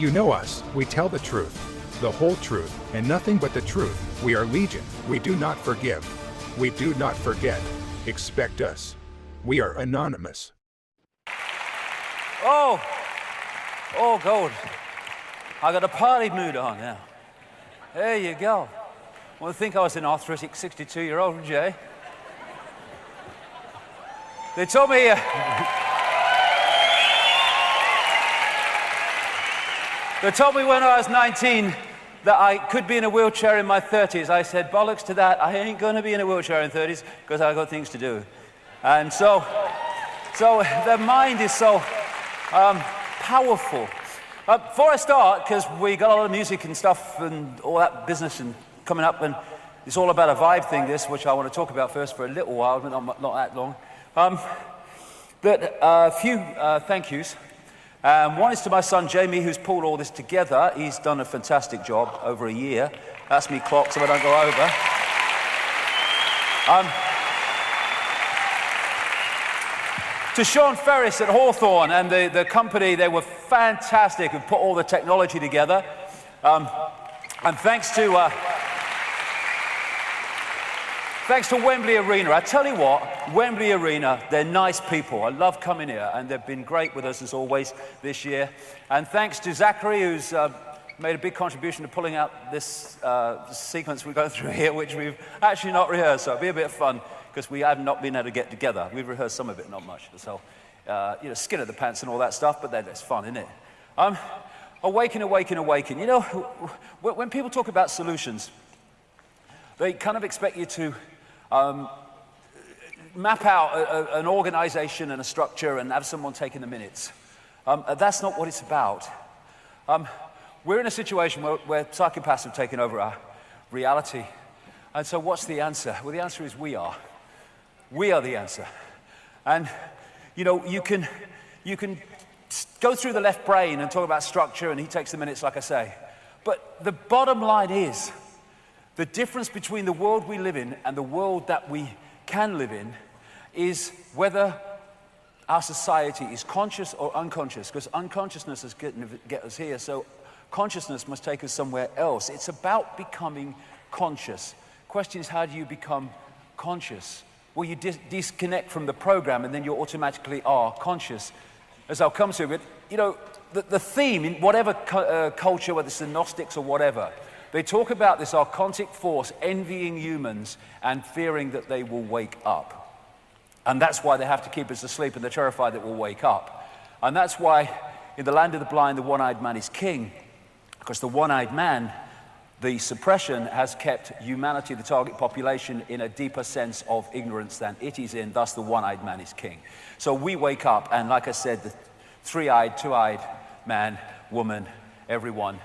You know us. We tell the truth, the whole truth, and nothing but the truth. We are legion. We do not forgive. We do not forget. Expect us. We are anonymous. Oh, God. I got a party mood on now. There you go. Well, I think I was an arthritic 62-year-old, Jay. They told me... They told me when I was 19 that I could be in a wheelchair in my 30s. I said, bollocks to that. I ain't going to be in a wheelchair in 30s because I've got things to do. And so the mind is so powerful. Before I start, because we got a lot of music and stuff and all that business and coming up, and it's all about a vibe thing, this, which I want to talk about first for a little while, but not that long. A few thank yous. One is to my son Jamie, who's pulled all this together. He's done a fantastic job over a year. That's me clocked so I don't go over. To Sean Ferris at Hawthorne and the company, they were fantastic and put all the technology together. And thanks to Wembley Arena. I tell you what, Wembley Arena, they're nice people. I love coming here, and they've been great with us as always this year. And thanks to Zachary, who's made a big contribution to pulling out this sequence we're going through here, which we've actually not rehearsed, so it'll be a bit of fun, because we have not been able to get together. We've rehearsed some of it, not much. So, skin of the pants and all that stuff, but that's fun, isn't it? Awaken, awaken, awaken. You know, when people talk about solutions, they kind of expect you to map out an organization and a structure and have someone taking the minutes. That's not what it's about. We're in a situation where psychopaths have taken over our reality. And so what's the answer? Well, the answer is we are. We are the answer. And, you know, you can go through the left brain and talk about structure, and he takes the minutes, like I say. But the bottom line is, the difference between the world we live in and the world that we can live in is whether our society is conscious or unconscious, because unconsciousness is going to get us here, so consciousness must take us somewhere else. It's about becoming conscious. Question is, how do you become conscious? Well, you disconnect from the program, and then you automatically are conscious, as I'll come to. But, you know, the theme in whatever culture, whether it's the Gnostics or whatever, they talk about this archontic force envying humans and fearing that they will wake up. And that's why they have to keep us asleep, and they're terrified that we'll wake up. And that's why in the land of the blind, the one-eyed man is king, because the one-eyed man, the suppression has kept humanity, the target population, in a deeper sense of ignorance than it is in. Thus, the one-eyed man is king. So we wake up, and like I said, the three-eyed, two-eyed man, woman, everyone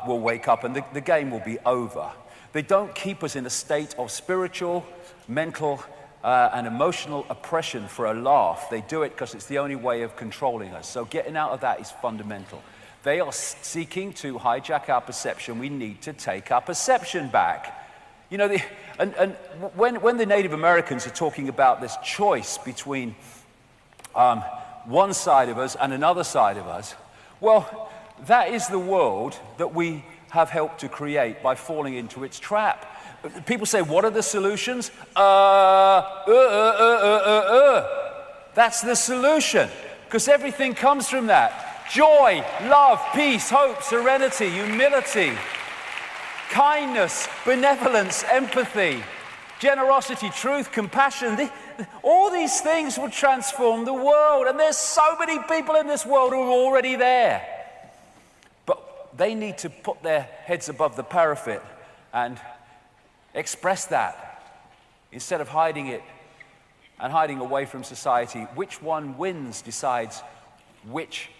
will wake up, and the game will be over. They don't keep us in a state of spiritual, mental, and emotional oppression for a laugh. They do it because it's the only way of controlling us. So getting out of that is fundamental. They are seeking to hijack our perception. We need to take our perception back. You know, when the Native Americans are talking about this choice between one side of us and another side of us, well, that is the world that we have helped to create by falling into its trap. People say, what are the solutions? That's the solution, because everything comes from that. Joy, love, peace, hope, serenity, humility, kindness, benevolence, empathy, generosity, truth, compassion. All these things will transform the world, and there's so many people in this world who are already there. But they need to put their heads above the parapet and express that instead of hiding it and hiding away from society. Which one wins decides which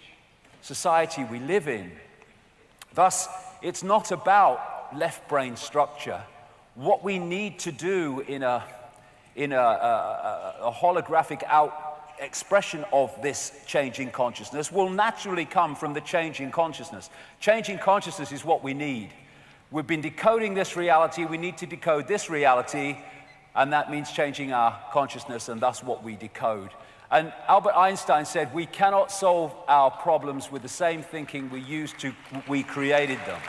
society we live in. Thus, it's not about left brain structure. What we need to do in a holographic expression of this changing consciousness will naturally come from the changing consciousness. Changing consciousness is what we need. We've been decoding this reality. We need to decode this reality And that means changing our consciousness, and thus what we decode. And Albert Einstein said, we cannot solve our problems with the same thinking we created them.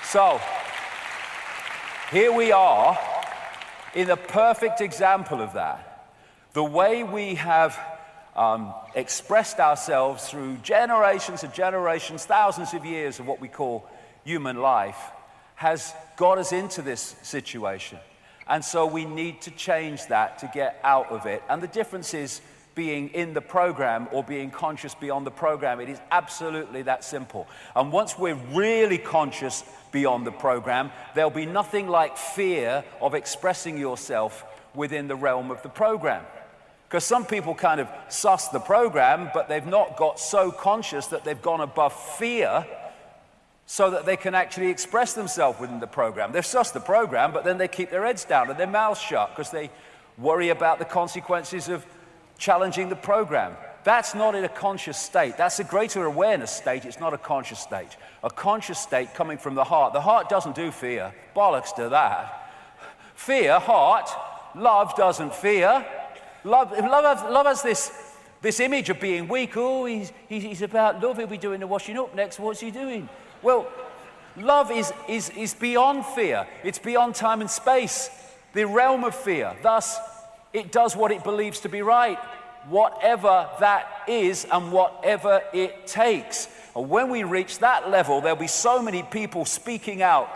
So, here we are in a perfect example of that. The way we have expressed ourselves through generations and generations, thousands of years of what we call human life, has got us into this situation. And so we need to change that to get out of it. And the difference is being in the program or being conscious beyond the program. It is absolutely that simple. And once we're really conscious beyond the program, there'll be nothing like fear of expressing yourself within the realm of the program. Because some people kind of suss the program, but they've not got so conscious that they've gone above fear so that they can actually express themselves within the program. They've sussed the program, but then they keep their heads down and their mouths shut because they worry about the consequences of challenging the program. That's not in a conscious state. That's a greater awareness state. It's not a conscious state. A conscious state coming from the heart. The heart doesn't do fear. Bollocks to that. Fear, heart. Love doesn't fear. Love has this image of being weak. Oh, he's about love. He'll be doing the washing up next. What's he doing? Well, love is beyond fear. It's beyond time and space. The realm of fear. Thus, it does what it believes to be right, whatever that is and whatever it takes. And when we reach that level, there'll be so many people speaking out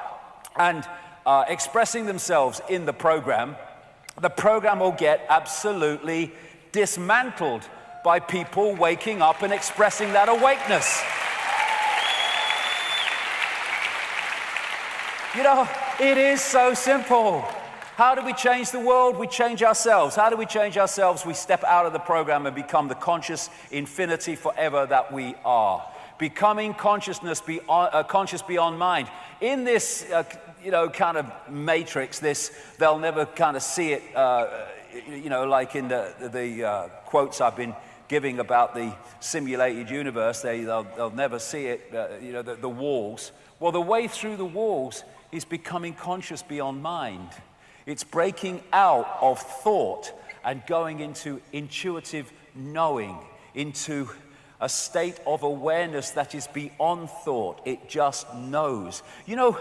and expressing themselves in the program will get absolutely dismantled by people waking up and expressing that awakeness. You know, it is so simple. How do we change the world? We change ourselves. How do we change ourselves? We step out of the program and become the conscious infinity forever that we are. Becoming conscious beyond mind. In this, kind of matrix, they'll never kind of see it, like in the quotes I've been giving about the simulated universe. They'll never see it, the walls. Well, the way through the walls is becoming conscious beyond mind. It's breaking out of thought and going into intuitive knowing, into a state of awareness that is beyond thought. It just knows. You know,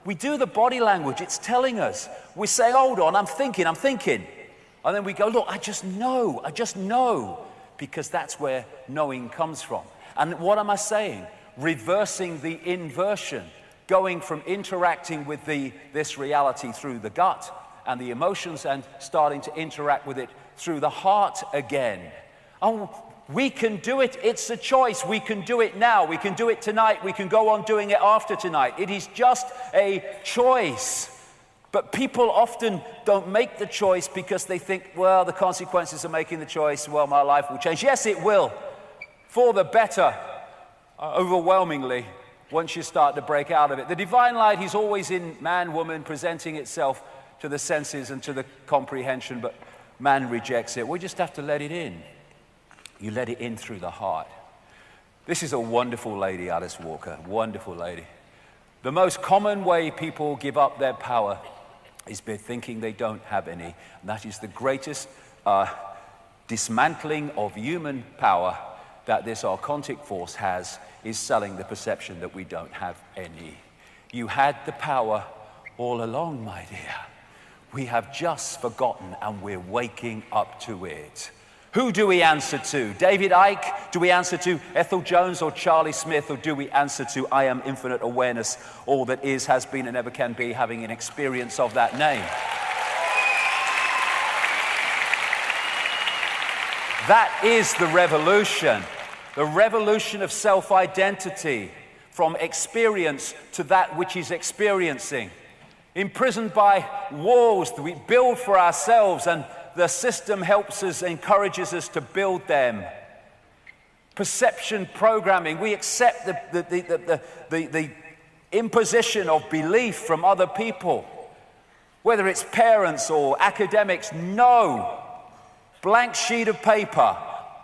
we do the body language. It's telling us. We say, hold on, I'm thinking. And then we go, look, I just know. Because that's where knowing comes from. And what am I saying? Reversing the inversion. Going from interacting with this reality through the gut and the emotions and starting to interact with it through the heart again. Oh, we can do it. It's a choice. We can do it now. We can do it tonight. We can go on doing it after tonight. It is just a choice. But people often don't make the choice because they think, well, the consequences of making the choice, well, my life will change. Yes, it will. For the better, overwhelmingly. Once you start to break out of it. The divine light is always in man, woman, presenting itself to the senses and to the comprehension, but man rejects it. We just have to let it in. You let it in through the heart. This is a wonderful lady, Alice Walker, wonderful lady. The most common way people give up their power is by thinking they don't have any. And that is the greatest dismantling of human power that this archontic force has, is selling the perception that we don't have any. You had the power all along, my dear. We have just forgotten and we're waking up to it. Who do we answer to? David Icke? Do we answer to Ethel Jones or Charlie Smith? Or do we answer to I am infinite awareness, all that is, has been, and ever can be, having an experience of that name? That is the revolution. The revolution of self-identity, from experience to that which is experiencing. Imprisoned by walls that we build for ourselves, and the system helps us, encourages us to build them. Perception programming. We accept the imposition of belief from other people, whether it's parents or academics. No. Blank sheet of paper.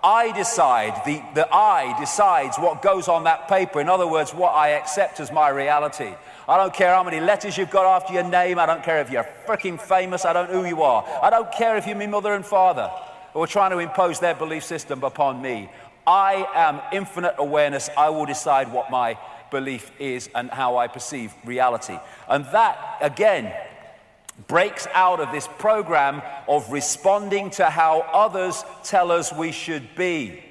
I decide, the I decides what goes on that paper. In other words, what I accept as my reality. I don't care how many letters you've got after your name. I don't care if you're freaking famous. I don't know who you are. I don't care if you're my mother and father who are trying to impose their belief system upon me. I am infinite awareness. I will decide what my belief is and how I perceive reality. And that, again, breaks out of this program of responding to how others tell us we should be.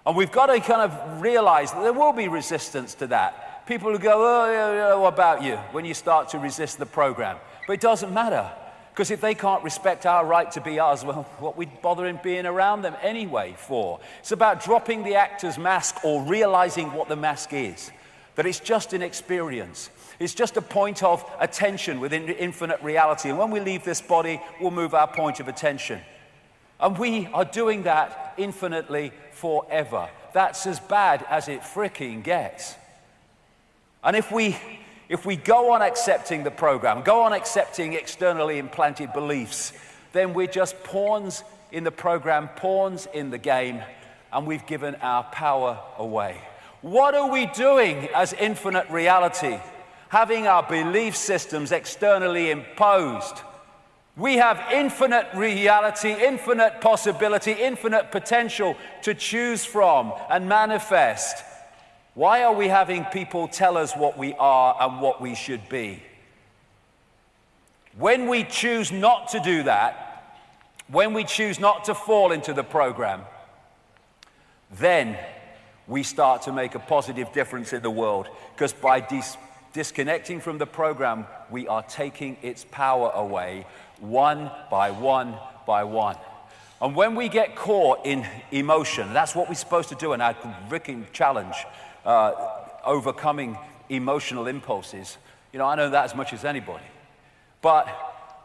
And we've got to kind of realize that there will be resistance to that. People who go, oh, yeah, what about you, when you start to resist the program. But it doesn't matter, because if they can't respect our right to be us, well, what we bother in being around them anyway for? It's about dropping the actor's mask or realizing what the mask is. That it's just an experience. It's just a point of attention within infinite reality. And when we leave this body, we'll move our point of attention. And we are doing that infinitely forever. That's as bad as it freaking gets. And if we go on accepting the program, go on accepting externally implanted beliefs, then we're just pawns in the program, pawns in the game, and we've given our power away. What are we doing as infinite reality? Having our belief systems externally imposed. We have infinite reality, infinite possibility, infinite potential to choose from and manifest. Why are we having people tell us what we are and what we should be? When we choose not to do that, when we choose not to fall into the program, then we start to make a positive difference in the world, because by disconnecting from the program, we are taking its power away, one by one by one. And when we get caught in emotion, that's what we're supposed to do, and our freaking challenge, overcoming emotional impulses. You know, I know that as much as anybody. But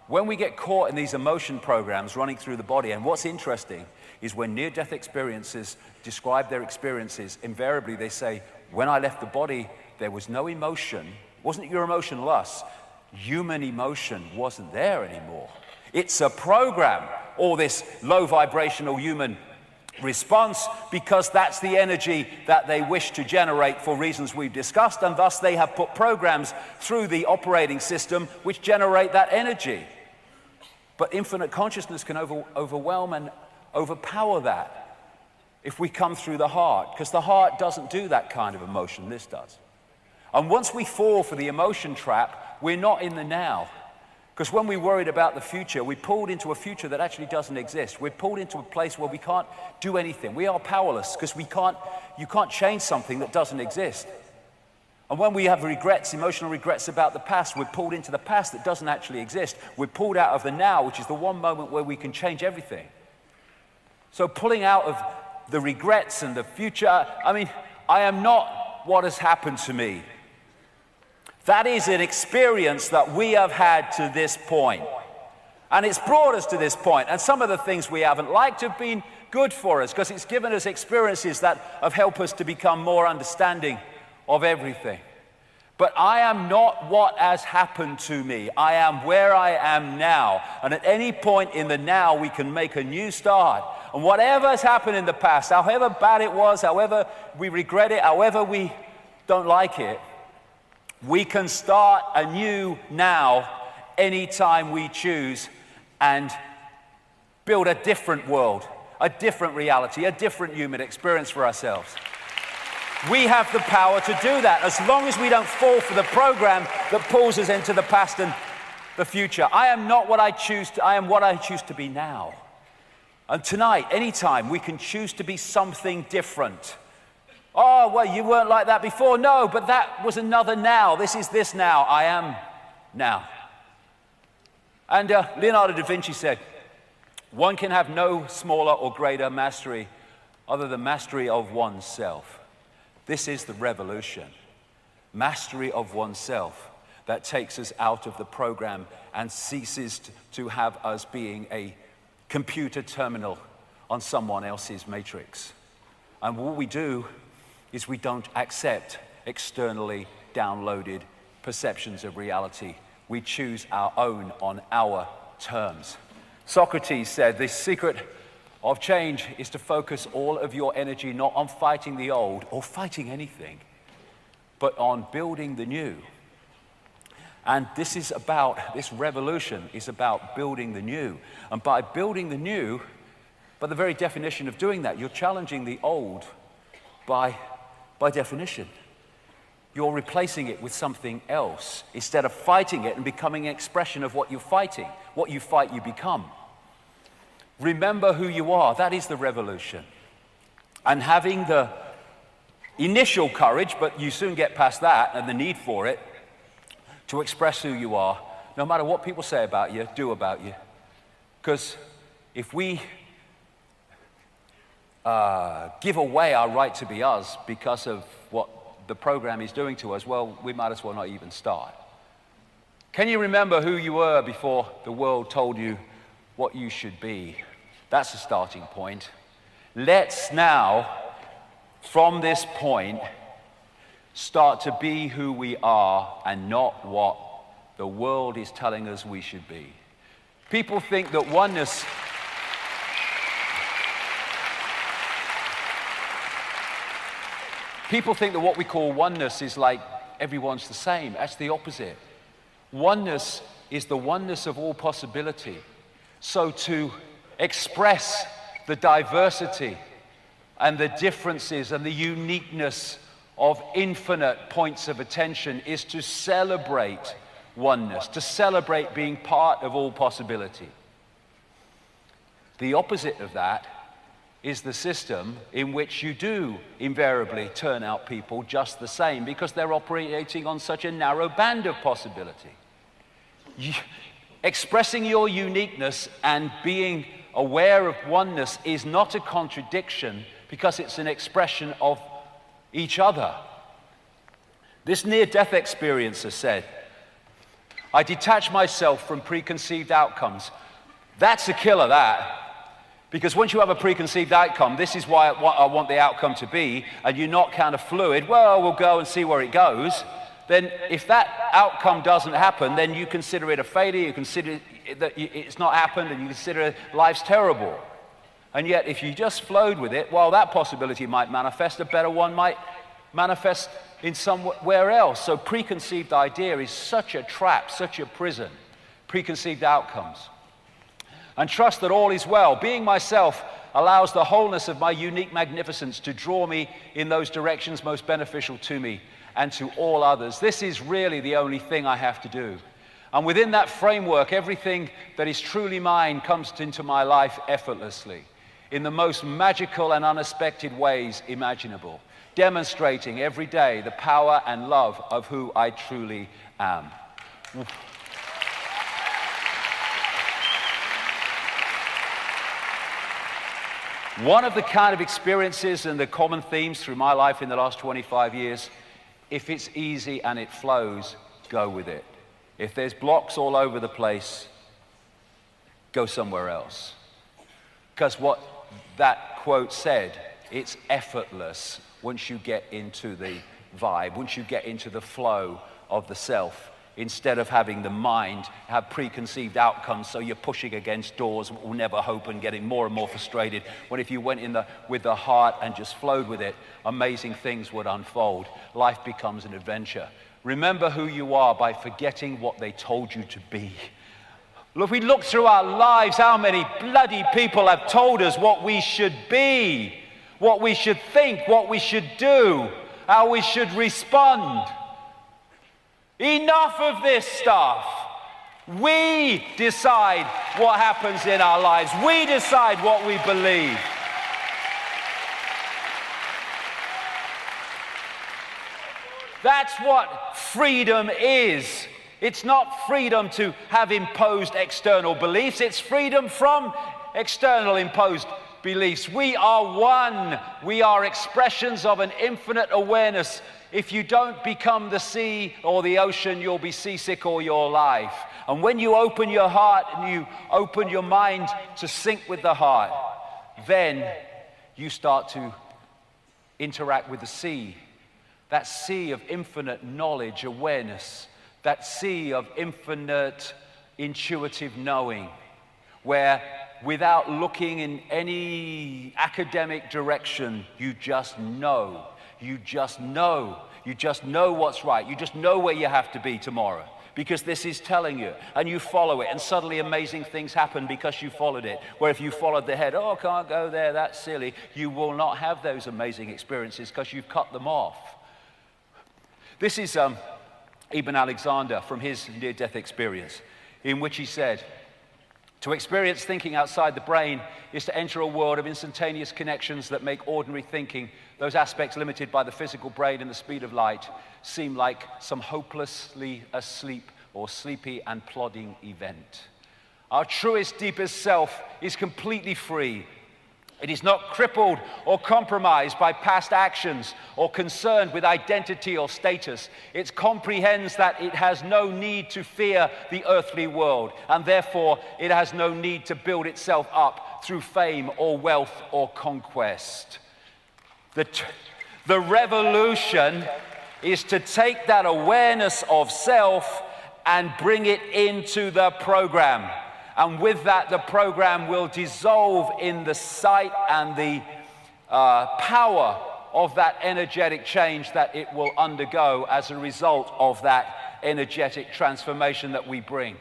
when we get caught in these emotion programs running through the body, and what's interesting is when near-death experiences describe their experiences, invariably they say, when I left the body, there was no emotion. Wasn't your emotion lust? Human emotion wasn't there anymore. It's a program, or this low vibrational human response, because that's the energy that they wish to generate for reasons we've discussed, and thus they have put programs through the operating system which generate that energy. But infinite consciousness can overwhelm and overpower that if we come through the heart, because the heart doesn't do that kind of emotion, this does. And once we fall for the emotion trap, we're not in the now. Because when we're worried about the future, we're pulled into a future that actually doesn't exist. We're pulled into a place where we can't do anything. We are powerless, because you can't change something that doesn't exist. And when we have regrets, emotional regrets about the past, we're pulled into the past that doesn't actually exist. We're pulled out of the now, which is the one moment where we can change everything. So pulling out of the regrets and the future, I mean, I am not what has happened to me. That is an experience that we have had to this point. And it's brought us to this point. And some of the things we haven't liked have been good for us, because it's given us experiences that have helped us to become more understanding of everything. But I am not what has happened to me. I am where I am now. And at any point in the now, we can make a new start. And whatever has happened in the past, however bad it was, however we regret it, however we don't like it, we can start anew now, anytime we choose, and build a different world, a different reality, a different human experience for ourselves. We have the power to do that, as long as we don't fall for the program that pulls us into the past and the future. I am not what I choose to, I am what I choose to be now. And tonight, anytime, we can choose to be something different. Oh, well, you weren't like that before. No, but that was another now. This is this now. I am now. And Leonardo da Vinci said, one can have no smaller or greater mastery other than mastery of oneself. This is the revolution. Mastery of oneself that takes us out of the program and ceases to have us being a computer terminal on someone else's matrix. And what we do is we don't accept externally downloaded perceptions of reality. We choose our own on our terms. Socrates said, the secret of change is to focus all of your energy not on fighting the old or fighting anything, but on building the new. And this revolution is about building the new. And by building the new, by the very definition of doing that, you're challenging the old by definition. You're replacing it with something else instead of fighting it and becoming an expression of what you're fighting. What you fight, you become. Remember who you are. That is the revolution. And having the initial courage, but you soon get past that and the need for it, to express who you are, no matter what people say about you, do about you. Because if we give away our right to be us because of what the program is doing to us, well, we might as well not even start. Can you remember who you were before the world told you what you should be? That's a starting point. Let's now, from this point, start to be who we are and not what the world is telling us we should be. People think that oneness People think that what we call oneness is like everyone's the same. That's the opposite. Oneness is the oneness of all possibility. So to express the diversity and the differences and the uniqueness of infinite points of attention is to celebrate oneness, to celebrate being part of all possibility. The opposite of that is the system in which you do invariably turn out people just the same because they're operating on such a narrow band of possibility. Expressing your uniqueness and being aware of oneness is not a contradiction because it's an expression of each other. This near-death experiencer said, "I detach myself from preconceived outcomes." That's a killer, that. Because once you have a preconceived outcome, this is what I want the outcome to be, and you're not kind of fluid, well, we'll go and see where it goes, then if that outcome doesn't happen, then you consider it a failure, you consider that it's not happened, and you consider life's terrible. And yet, if you just flowed with it, well, that possibility might manifest, a better one might manifest in somewhere else. So preconceived idea is such a trap, such a prison, preconceived outcomes. And trust that all is well. Being myself allows the wholeness of my unique magnificence to draw me in those directions most beneficial to me and to all others. This is really the only thing I have to do. And within that framework, everything that is truly mine comes into my life effortlessly, in the most magical and unexpected ways imaginable, demonstrating every day the power and love of who I truly am. One of the kind of experiences and the common themes through my life in the last 25 years, if it's easy and it flows, go with it. If there's blocks all over the place, go somewhere else. Because what that quote said, it's effortless once you get into the vibe, once you get into the flow of the self, instead of having the mind have preconceived outcomes, so you're pushing against doors that will never open, getting more and more frustrated, when if you went in with the heart and just flowed with it, amazing things would unfold. Life becomes an adventure. Remember who you are by forgetting what they told you to be. If we look through our lives, how many bloody people have told us what we should be, what we should think, what we should do, how we should respond. Enough of this stuff. We decide what happens in our lives. We decide what we believe. That's what freedom is. It's not freedom to have imposed external beliefs. It's freedom from external imposed beliefs. We are one. We are expressions of an infinite awareness. If you don't become the sea or the ocean, you'll be seasick all your life. And when you open your heart and you open your mind to sync with the heart, then you start to interact with the sea. That sea of infinite knowledge, awareness, that sea of infinite intuitive knowing, where without looking in any academic direction, you just know. You just know. You just know what's right. You just know where you have to be tomorrow because this is telling you, and you follow it, and suddenly amazing things happen because you followed it. Where if you followed the head, oh, can't go there, that's silly, you will not have those amazing experiences because you've cut them off. This is Ibn Alexander from his near-death experience, in which he said, to experience thinking outside the brain is to enter a world of instantaneous connections that make ordinary thinking, those aspects limited by the physical brain and the speed of light, seem like some hopelessly asleep or sleepy and plodding event. Our truest, deepest self is completely free. It is not crippled or compromised by past actions or concerned with identity or status. It comprehends that it has no need to fear the earthly world, and therefore it has no need to build itself up through fame or wealth or conquest. The revolution is to take that awareness of self and bring it into the program. And with that, the program will dissolve in the sight and the power of that energetic change that it will undergo as a result of that energetic transformation that we bring.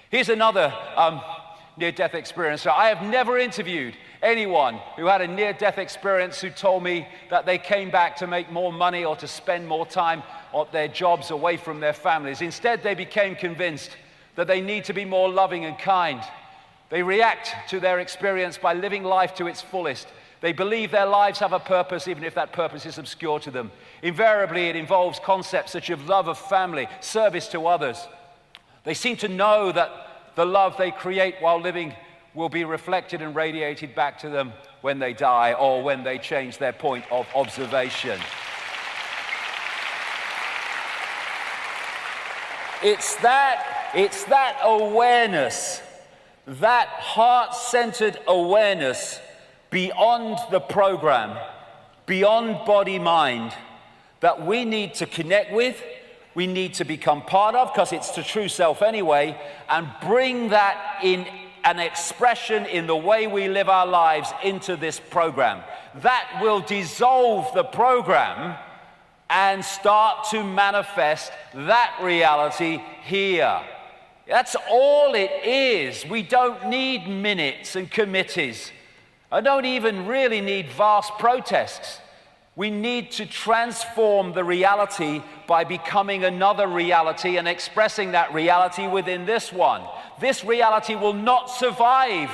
Here's another near-death experience. So I have never interviewed anyone who had a near-death experience who told me that they came back to make more money or to spend more time on their jobs away from their families. Instead, they became convinced that they need to be more loving and kind. They react to their experience by living life to its fullest. They believe their lives have a purpose, even if that purpose is obscure to them. Invariably, it involves concepts such as love of family, service to others. They seem to know that the love they create while living will be reflected and radiated back to them when they die or when they change their point of observation. It's that awareness, that heart-centered awareness beyond the program, beyond body-mind, that we need to connect with, we need to become part of, because it's the true self anyway, and bring that in an expression in the way we live our lives into this program. That will dissolve the program and start to manifest that reality here. That's all it is. We don't need minutes and committees. I don't even really need vast protests. We need to transform the reality by becoming another reality and expressing that reality within this one. This reality will not survive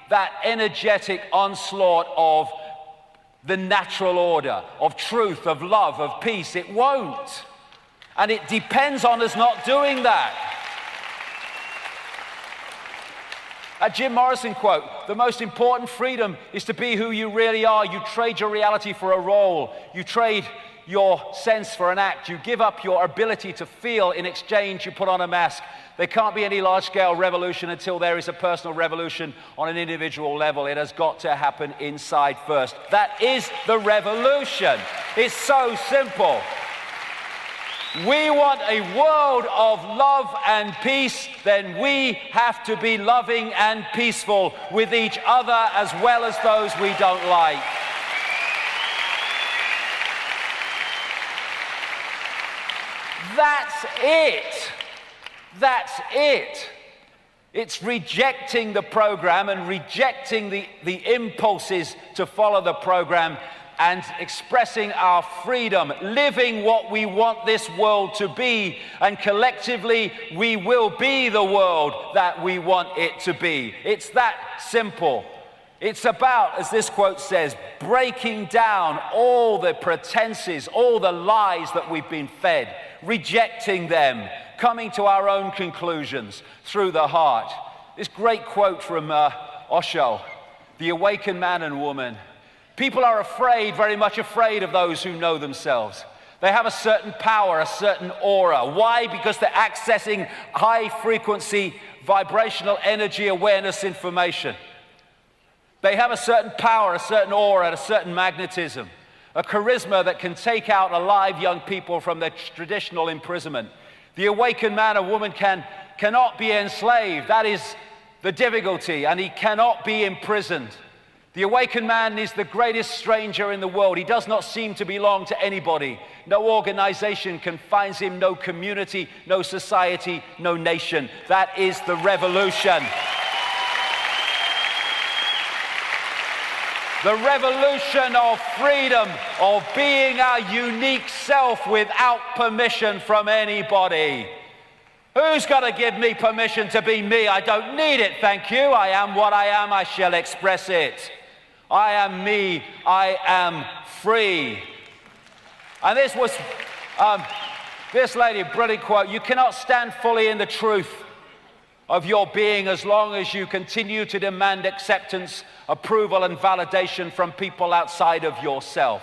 that energetic onslaught of the natural order, of truth, of love, of peace. It won't. And it depends on us not doing that. A Jim Morrison quote, the most important freedom is to be who you really are. You trade your reality for a role. You trade your sense for an act. You give up your ability to feel. In exchange, you put on a mask. There can't be any large-scale revolution until there is a personal revolution on an individual level. It has got to happen inside first. That is the revolution. It's so simple. We want a world of love and peace, then we have to be loving and peaceful with each other as well as those we don't like. That's it. That's it. It's rejecting the program and rejecting the impulses to follow the program and expressing our freedom, living what we want this world to be, and collectively we will be the world that we want it to be. It's that simple. It's about, as this quote says, breaking down all the pretenses, all the lies that we've been fed, rejecting them, coming to our own conclusions through the heart. This great quote from Osho, the awakened man and woman. People are afraid, very much afraid of those who know themselves. They have a certain power, a certain aura. Why? Because they're accessing high-frequency, vibrational energy awareness information. They have a certain power, a certain aura, a certain magnetism, a charisma that can take out alive young people from their traditional imprisonment. The awakened man or woman cannot be enslaved. That is the difficulty, and he cannot be imprisoned. The awakened man is the greatest stranger in the world. He does not seem to belong to anybody. No organization confines him, no community, no society, no nation. That is the revolution. The revolution of freedom, of being our unique self without permission from anybody. Who's got to give me permission to be me? I don't need it, thank you. I am what I am, I shall express it. I am me, I am free. And this was, this lady, brilliant quote, you cannot stand fully in the truth of your being as long as you continue to demand acceptance, approval, and validation from people outside of yourself.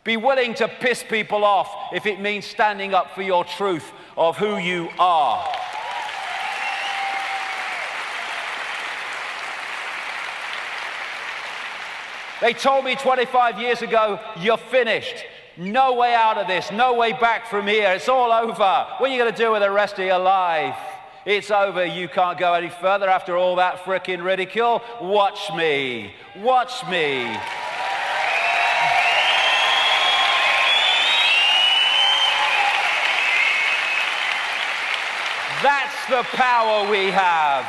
Be willing to piss people off if it means standing up for your truth of who you are. They told me 25 years ago, you're finished. No way out of this, no way back from here. It's all over. What are you going to do with the rest of your life? It's over. You can't go any further after all that frickin' ridicule. Watch me. Watch me. That's the power we have.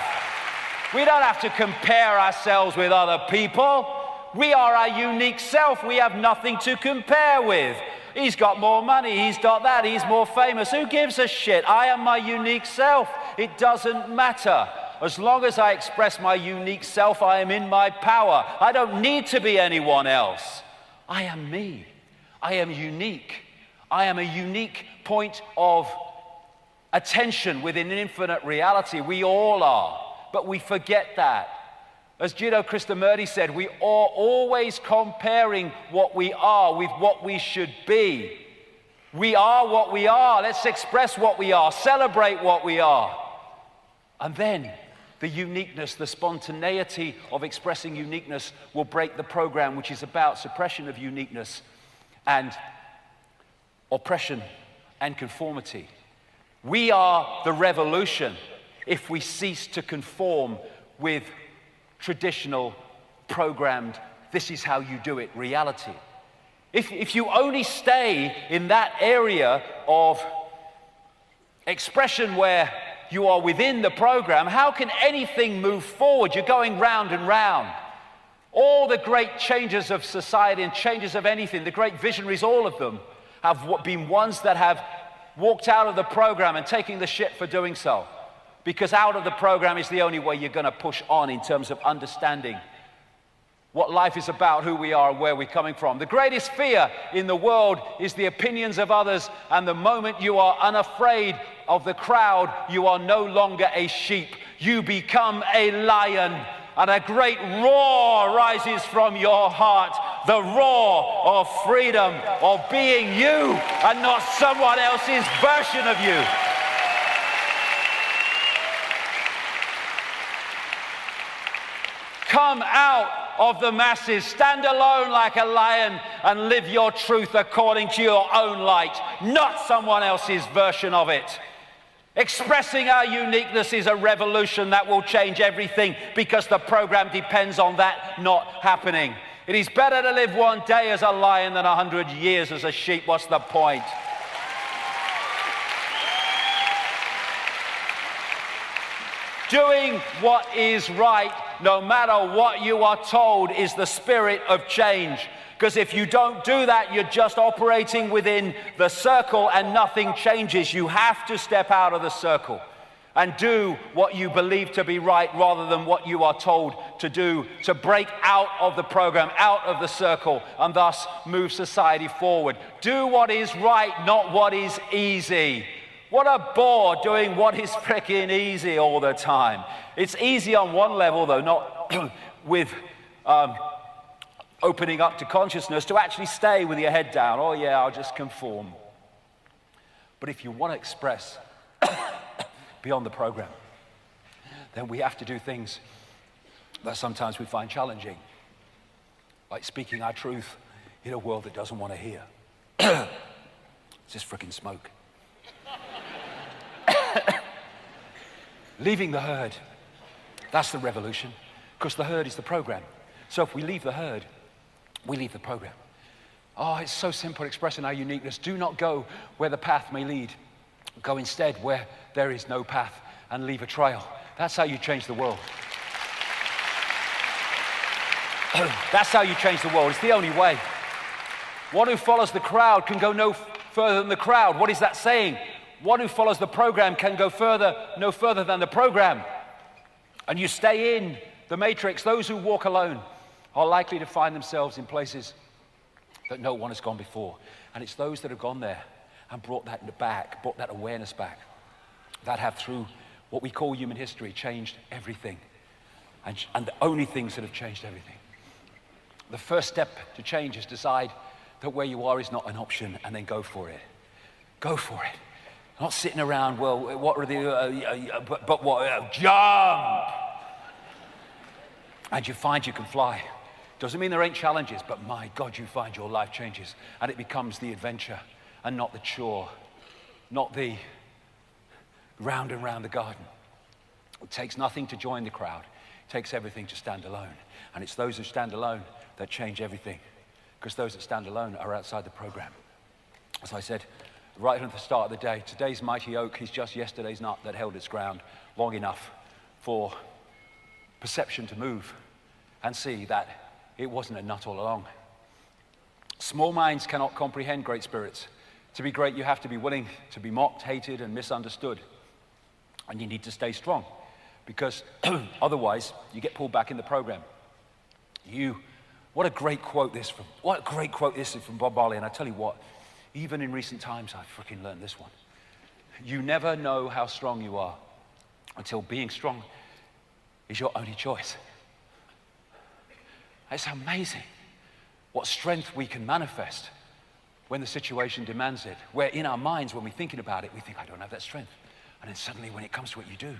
We don't have to compare ourselves with other people. We are our unique self. We have nothing to compare with. He's got more money, he's got that, he's more famous. Who gives a shit? I am my unique self. It doesn't matter. As long as I express my unique self, I am in my power. I don't need to be anyone else. I am me. I am unique. I am a unique point of attention within an infinite reality. We all are, but we forget that. As Jiddu Krishnamurti said, we are always comparing what we are with what we should be. We are what we are. Let's express what we are, celebrate what we are. And then the uniqueness, the spontaneity of expressing uniqueness will break the program, which is about suppression of uniqueness and oppression and conformity. We are the revolution if we cease to conform with traditional, programmed, this is how you do it, reality. If you only stay in that area of expression where you are within the program, how can anything move forward? You're going round and round. All the great changes of society and changes of anything, the great visionaries, all of them, have been ones that have walked out of the program and taking the shit for doing so. Because out of the program is the only way you're going to push on in terms of understanding what life is about, who we are, and where we're coming from. The greatest fear in the world is the opinions of others, and the moment you are unafraid of the crowd, you are no longer a sheep. You become a lion, and a great roar rises from your heart. The roar of freedom, of being you, and not someone else's version of you. Come out of the masses, stand alone like a lion, and live your truth according to your own light, not someone else's version of it. Expressing our uniqueness is a revolution that will change everything, because the program depends on that not happening. It is better to live one day as a lion than 100 years as a sheep. What's the point? Doing what is right, no matter what you are told, is the spirit of change. Because if you don't do that, you're just operating within the circle and nothing changes. You have to step out of the circle and do what you believe to be right rather than what you are told to do, to break out of the program, out of the circle, and thus move society forward. Do what is right, not what is easy. What a bore doing what is freaking easy all the time. It's easy on one level, though, not with opening up to consciousness, to actually stay with your head down. Oh yeah, I'll just conform. But if you want to express beyond the program, then we have to do things that sometimes we find challenging, like speaking our truth in a world that doesn't want to hear. It's just freaking smoke. Leaving the herd That's the revolution, because the herd is the program. So if we leave the herd, we leave the program. Oh, it's so simple, expressing our uniqueness. Do not go where the path may lead. Go instead where there is no path and leave a trail. That's how you change the world. That's how you change the world. It's the only way. One who follows the crowd can go no further than the crowd. What is that saying? One who follows the program can go no further than the program. And you stay in the matrix. Those who walk alone are likely to find themselves in places that no one has gone before. And it's those that have gone there and brought that back, brought that awareness back, that have, through what we call human history, changed everything. And the only things that have changed everything. The first step to change is decide that where you are is not an option, and then go for it. Go for it. Not sitting around, well, what are the, jump! And you find you can fly. Doesn't mean there ain't challenges, but my God, you find your life changes, and it becomes the adventure and not the chore, not the round and round the garden. It takes nothing to join the crowd. It takes everything to stand alone. And it's those who stand alone that change everything, because those that stand alone are outside the program. As I said right at the start of the day, today's mighty oak is just yesterday's nut that held its ground long enough for perception to move and see that it wasn't a nut all along. Small minds cannot comprehend great spirits. To be great, you have to be willing to be mocked, hated, and misunderstood. And you need to stay strong, because otherwise you get pulled back in the program. What a great quote this is from Bob Marley. And I tell you what, even in recent times, I freaking learned this one. You never know how strong you are until being strong is your only choice. It's amazing what strength we can manifest when the situation demands it. Where in our minds, when we're thinking about it, we think, I don't have that strength. And then suddenly when it comes to it, you do.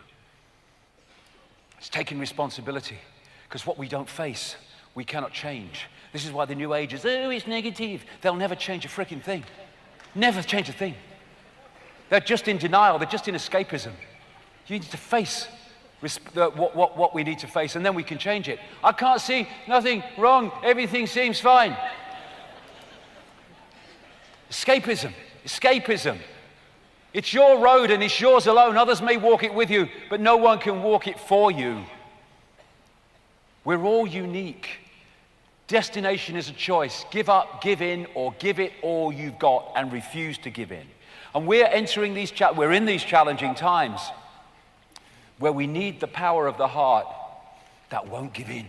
It's taking responsibility, because what we don't face, we cannot change. This is why the New Age is, oh, it's negative. They'll never change a freaking thing. Never change a thing. They're just in denial. They're just in escapism. You need to face what we need to face, and then we can change it. I can't see nothing wrong. Everything seems fine. Escapism. It's your road and it's yours alone. Others may walk it with you, but no one can walk it for you. We're all unique. Destination is a choice. Give up, give in, or give it all you've got and refuse to give in. And we're entering we're in these challenging times where we need the power of the heart that won't give in,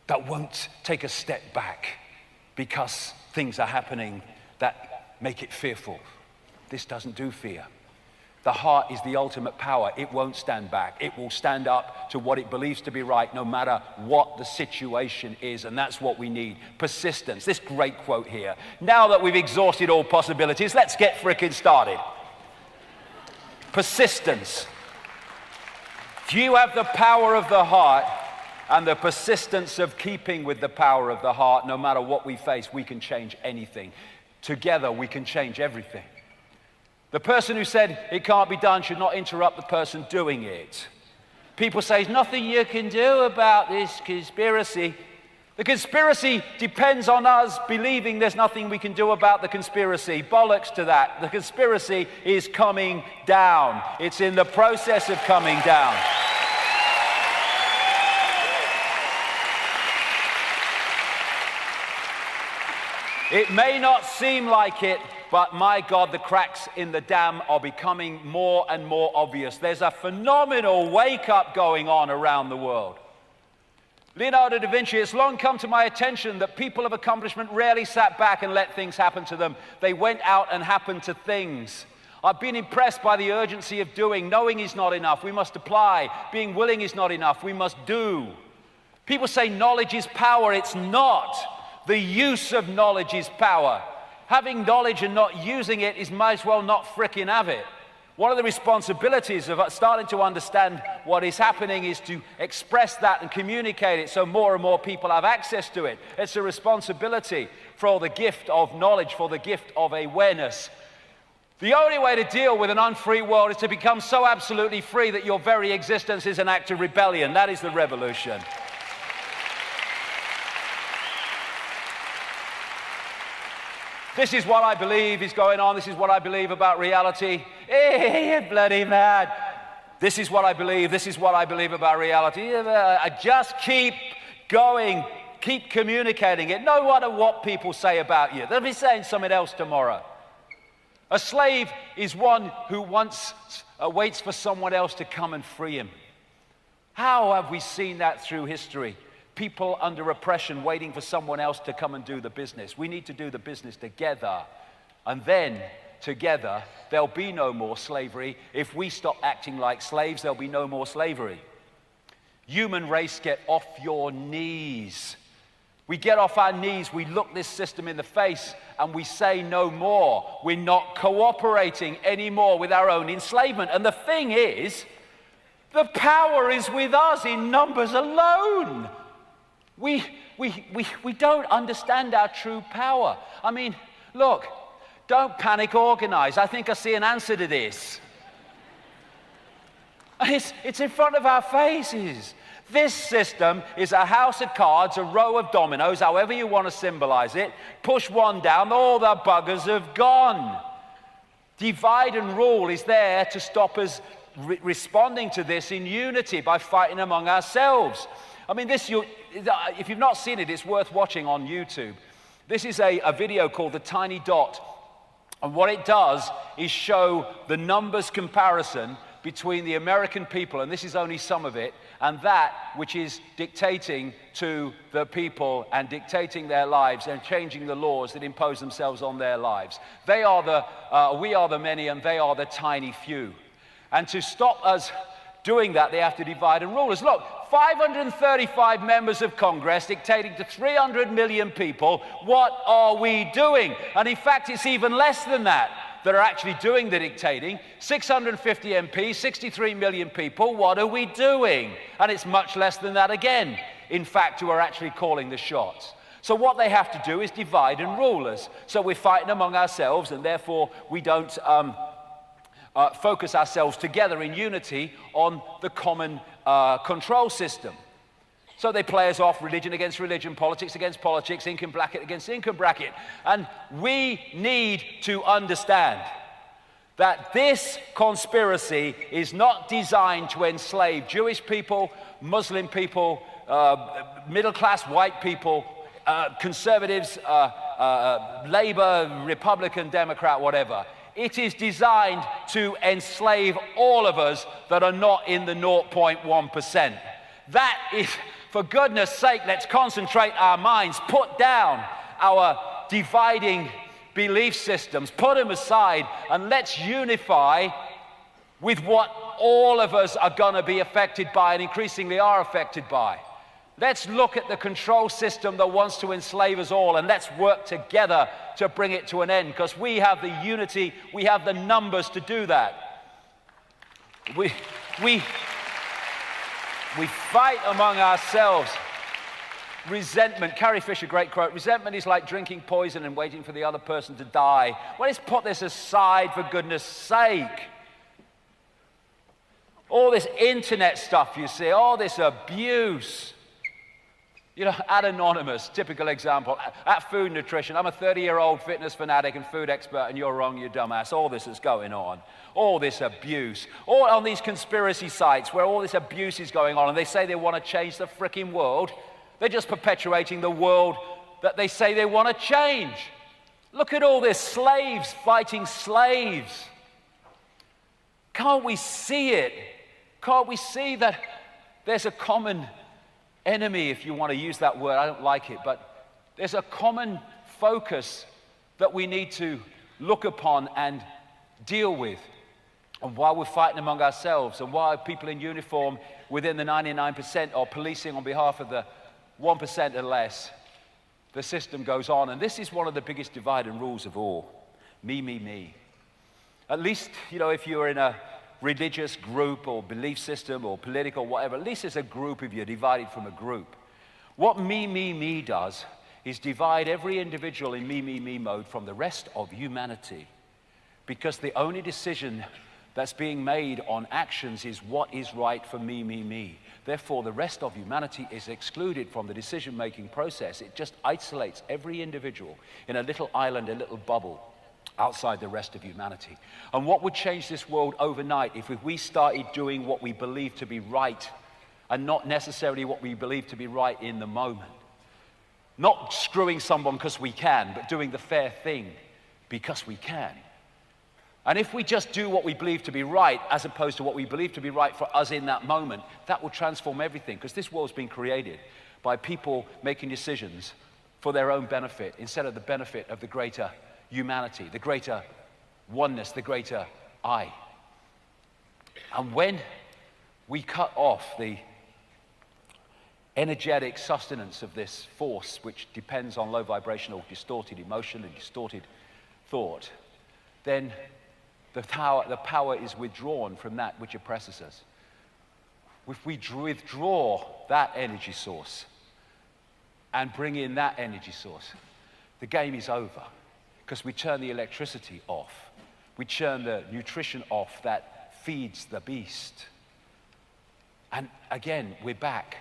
that won't take a step back because things are happening that make it fearful. This doesn't do fear. The heart is the ultimate power. It won't stand back. It will stand up to what it believes to be right, no matter what the situation is, and that's what we need. Persistence. This great quote here. Now that we've exhausted all possibilities, let's get frickin' started. Persistence. If you have the power of the heart and the persistence of keeping with the power of the heart, no matter what we face, we can change anything. Together, we can change everything. The person who said it can't be done should not interrupt the person doing it. People say, there's nothing you can do about this conspiracy. The conspiracy depends on us believing there's nothing we can do about the conspiracy. Bollocks to that. The conspiracy is coming down. It's in the process of coming down. It may not seem like it, but my God, the cracks in the dam are becoming more and more obvious. There's a phenomenal wake-up going on around the world. Leonardo da Vinci, it's long come to my attention that people of accomplishment rarely sat back and let things happen to them. They went out and happened to things. I've been impressed by the urgency of doing. Knowing is not enough. We must apply. Being willing is not enough. We must do. People say knowledge is power. It's not. The use of knowledge is power. Having knowledge and not using it is might as well not frickin' have it. One of the responsibilities of starting to understand what is happening is to express that and communicate it so more and more people have access to it. It's a responsibility for the gift of knowledge, for the gift of awareness. The only way to deal with an unfree world is to become so absolutely free that your very existence is an act of rebellion. That is the revolution. This is what I believe is going on. This is what I believe about reality. You're bloody mad. This is what I believe. This is what I believe about reality. I just keep going. Keep communicating it. No matter what people say about you. They'll be saying something else tomorrow. A slave is one who waits for someone else to come and free him. How have we seen that through history? People under oppression waiting for someone else to come and do the business. We need to do the business together. And then, together, there'll be no more slavery. If we stop acting like slaves, there'll be no more slavery. Human race, get off your knees. We get off our knees, we look this system in the face, and we say no more. We're not cooperating anymore with our own enslavement. And the thing is, the power is with us in numbers alone. We don't understand our true power. I mean, look, don't panic, organize. I think I see an answer to this. It's in front of our faces. This system is a house of cards, a row of dominoes, however you want to symbolize it. Push one down, all the buggers have gone. Divide and rule is there to stop us responding to this in unity by fighting among ourselves. I mean, if you've not seen it, it's worth watching on YouTube. This is a video called The Tiny Dot. And what it does is show the numbers comparison between the American people, and this is only some of it, and that which is dictating to the people and dictating their lives and changing the laws that impose themselves on their lives. We are the many and they are the tiny few. And to stop us doing that, they have to divide and rule us. Look, 535 members of Congress dictating to 300 million people. What are we doing? And in fact, it's even less than that are actually doing the dictating. 650 MPs, 63 million people. What are we doing? And it's much less than that again, in fact, who are actually calling the shots. So what they have to do is divide and rule us. So we're fighting among ourselves, and therefore we don't focus ourselves together in unity on the common control system. So they play us off, religion against religion, politics against politics, income bracket against income bracket. And we need to understand that this conspiracy is not designed to enslave Jewish people, Muslim people, middle-class white people, conservatives, Labour, Republican, Democrat, whatever. It is designed to enslave all of us that are not in the 0.1%. That is, for goodness sake, let's concentrate our minds, put down our dividing belief systems, put them aside, and let's unify with what all of us are going to be affected by and increasingly are affected by. Let's look at the control system that wants to enslave us all, and let's work together to bring it to an end, because we have the unity, we have the numbers to do that. We fight among ourselves. Resentment, Carrie Fisher, great quote, resentment is like drinking poison and waiting for the other person to die. Well, let's put this aside, for goodness sake. All this internet stuff you see, all this abuse. You know, at Anonymous, typical example, at Food Nutrition, I'm a 30-year-old fitness fanatic and food expert, and you're wrong, you dumbass. All this is going on. All this abuse. All on these conspiracy sites where all this abuse is going on, and they say they want to change the frickin' world. They're just perpetuating the world that they say they want to change. Look at all this, slaves fighting slaves. Can't we see it? Can't we see that there's a common enemy, if you want to use that word? I don't like it, but there's a common focus that we need to look upon and deal with. And while we're fighting among ourselves, and while people in uniform within the 99% are policing on behalf of the 1% or less, the system goes on. And this is one of the biggest divide and rules of all. Me, me, me. At least, you know, if you're in a religious group or belief system or political, whatever, at least there's a group of you divided from a group. What me, me, me does is divide every individual in me, me, me mode from the rest of humanity. Because the only decision that's being made on actions is what is right for me, me, me. Therefore, the rest of humanity is excluded from the decision-making process. It just isolates every individual in a little island, a little bubble, outside the rest of humanity. And what would change this world overnight if we started doing what we believe to be right and not necessarily what we believe to be right in the moment? Not screwing someone because we can, but doing the fair thing because we can. And if we just do what we believe to be right as opposed to what we believe to be right for us in that moment, that will transform everything, because this world's been created by people making decisions for their own benefit instead of the benefit of the greater humanity, the greater oneness, the greater I. And when we cut off the energetic sustenance of this force, which depends on low vibrational distorted emotion and distorted thought, then the power is withdrawn from that which oppresses us. If we withdraw that energy source and bring in that energy source, the game is over, because we turn the electricity off. We turn the nutrition off that feeds the beast. And again, we're back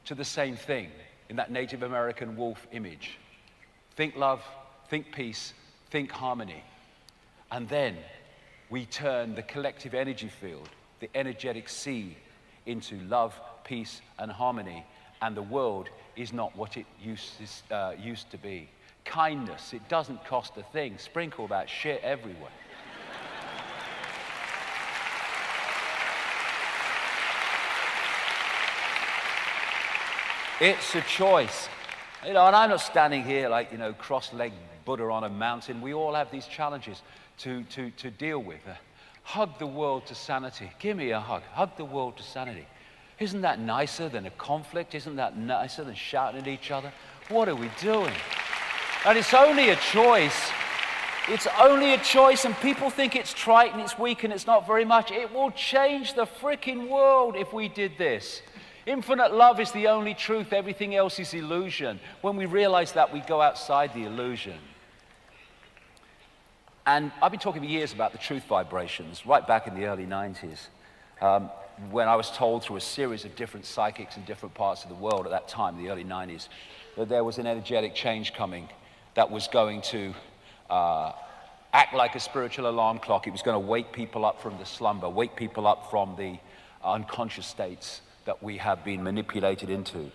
to the same thing in that Native American wolf image. Think love, think peace, think harmony. And then we turn the collective energy field, the energetic sea, into love, peace, and harmony. And the world is not what it used to be. Kindness, it doesn't cost a thing. Sprinkle that shit everywhere. It's a choice. You know, and I'm not standing here like, you know, cross-legged Buddha on a mountain. We all have these challenges to deal with. Hug the world to sanity. Give me a hug. Hug the world to sanity. Isn't that nicer than a conflict? Isn't that nicer than shouting at each other? What are we doing? And it's only a choice. It's only a choice, and people think it's trite and it's weak and it's not very much. It will change the freaking world if we did this. Infinite love is the only truth. Everything else is illusion. When we realize that, we go outside the illusion. And I've been talking for years about the truth vibrations, right back in the early 90s, when I was told through a series of different psychics in different parts of the world at that time, the early 90s, that there was an energetic change coming that was going to act like a spiritual alarm clock. It was going to wake people up from the slumber, wake people up from the unconscious states that we have been manipulated into.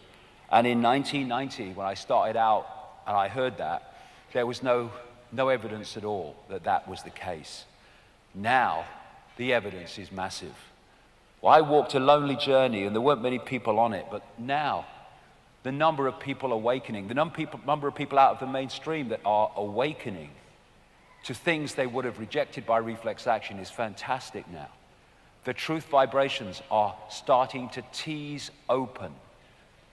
And in 1990, when I started out and I heard that, there was no evidence at all that that was the case. Now, the evidence is massive. Well, I walked a lonely journey and there weren't many people on it, but now the number of people awakening, the number of people out of the mainstream that are awakening to things they would have rejected by reflex action is fantastic now. The truth vibrations are starting to tease open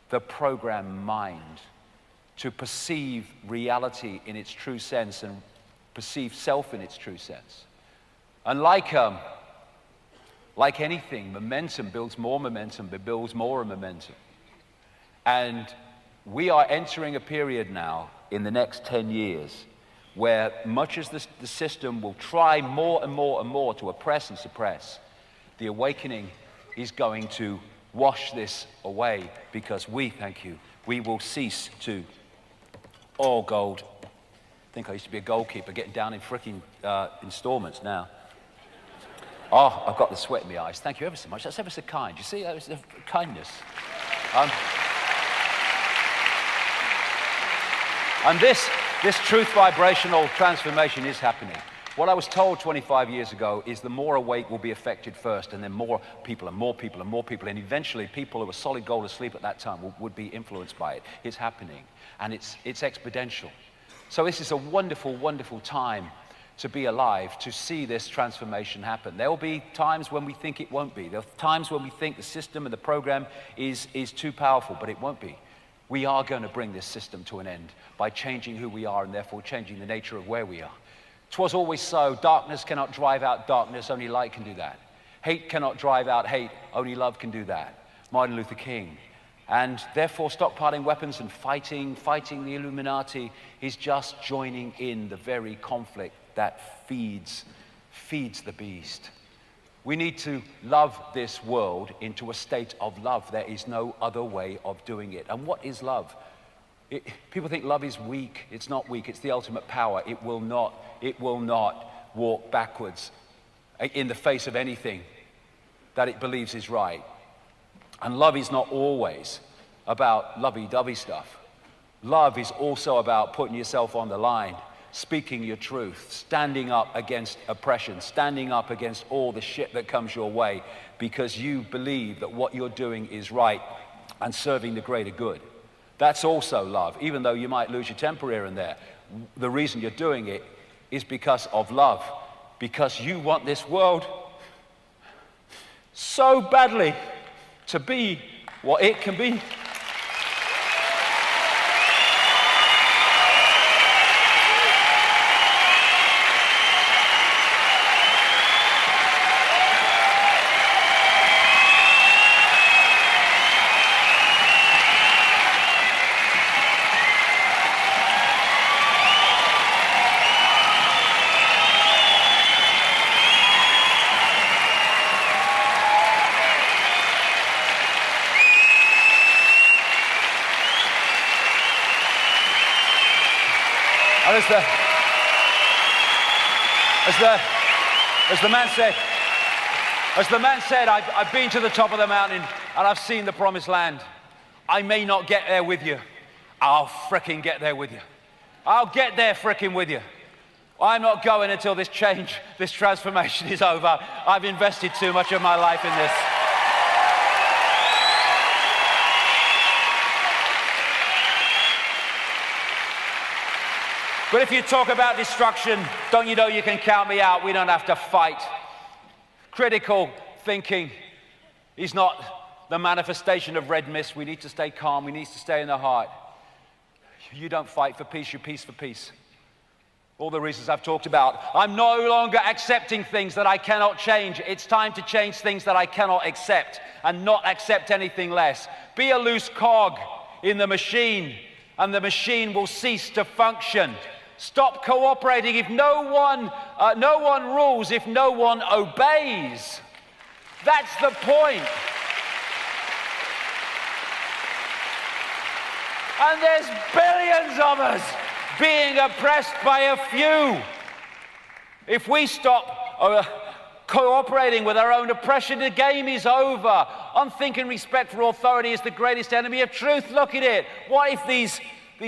the programmed mind to perceive reality in its true sense and perceive self in its true sense. And like anything, momentum builds more momentum, but builds more momentum. And we are entering a period now in the next 10 years where much as the system will try more and more and more to oppress and suppress, the awakening is going to wash this away, because we will cease to, oh, gold. I think I used to be a goalkeeper, getting down in freaking installments now. Oh, I've got the sweat in my eyes. Thank you ever so much. That's ever so kind. You see, that was kindness. And this truth vibrational transformation is happening. What I was told 25 years ago is the more awake will be affected first, and then more people and more people and more people, and eventually people who were solid gold asleep at that time would be influenced by it. It's happening, and it's exponential. So this is a wonderful, wonderful time to be alive, to see this transformation happen. There will be times when we think it won't be. There are times when we think the system and the program is too powerful, but it won't be. We are going to bring this system to an end by changing who we are and therefore changing the nature of where we are. 'Twas always so. Darkness cannot drive out darkness, only light can do that. Hate cannot drive out hate, only love can do that. Martin Luther King. And therefore stockpiling weapons and fighting the Illuminati is just joining in the very conflict that feeds feeds the beast. We need to love this world into a state of love. There is no other way of doing it. And what is love? People think love is weak. It's not weak. It's the ultimate power. It will not walk backwards in the face of anything that it believes is right. And love is not always about lovey-dovey stuff. Love is also about putting yourself on the line, speaking your truth, standing up against oppression, standing up against all the shit that comes your way because you believe that what you're doing is right and serving the greater good. That's also love, even though you might lose your temper here and there. The reason you're doing it is because of love, because you want this world so badly to be what it can be. As the man said, I've been to the top of the mountain and I've seen the promised land. I may not get there with you. I'll frickin' get there with you. I'll get there frickin' with you. I'm not going until this change, this transformation is over. I've invested too much of my life in this. But if you talk about destruction, don't you know you can count me out? We don't have to fight. Critical thinking is not the manifestation of red mist. We need to stay calm. We need to stay in the heart. You don't fight for peace, you peace for peace. All the reasons I've talked about. I'm no longer accepting things that I cannot change. It's time to change things that I cannot accept and not accept anything less. Be a loose cog in the machine and the machine will cease to function. Stop cooperating if no one rules, if no one obeys. That's the point. And there's billions of us being oppressed by a few. If we stop cooperating with our own oppression, the game is over. Unthinking respect for authority is the greatest enemy of truth. Look at it. What if these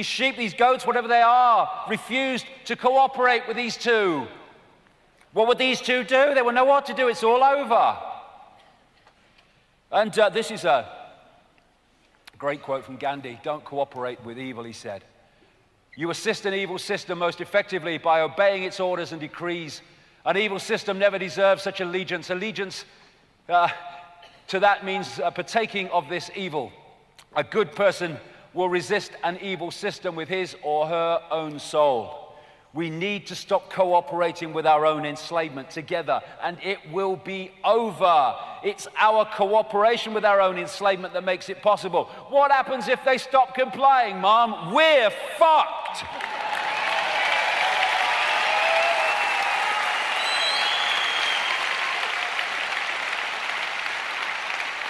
sheep, these goats, whatever they are, refused to cooperate with these two? What would these two do? They would know what to do. It's all over. And this is a great quote from Gandhi. Don't cooperate with evil, he said. You assist an evil system most effectively by obeying its orders and decrees. An evil system never deserves such allegiance. Allegiance to that means partaking of this evil. A good person will resist an evil system with his or her own soul. We need to stop cooperating with our own enslavement together, and it will be over. It's our cooperation with our own enslavement that makes it possible. What happens if they stop complying, Mom? We're fucked.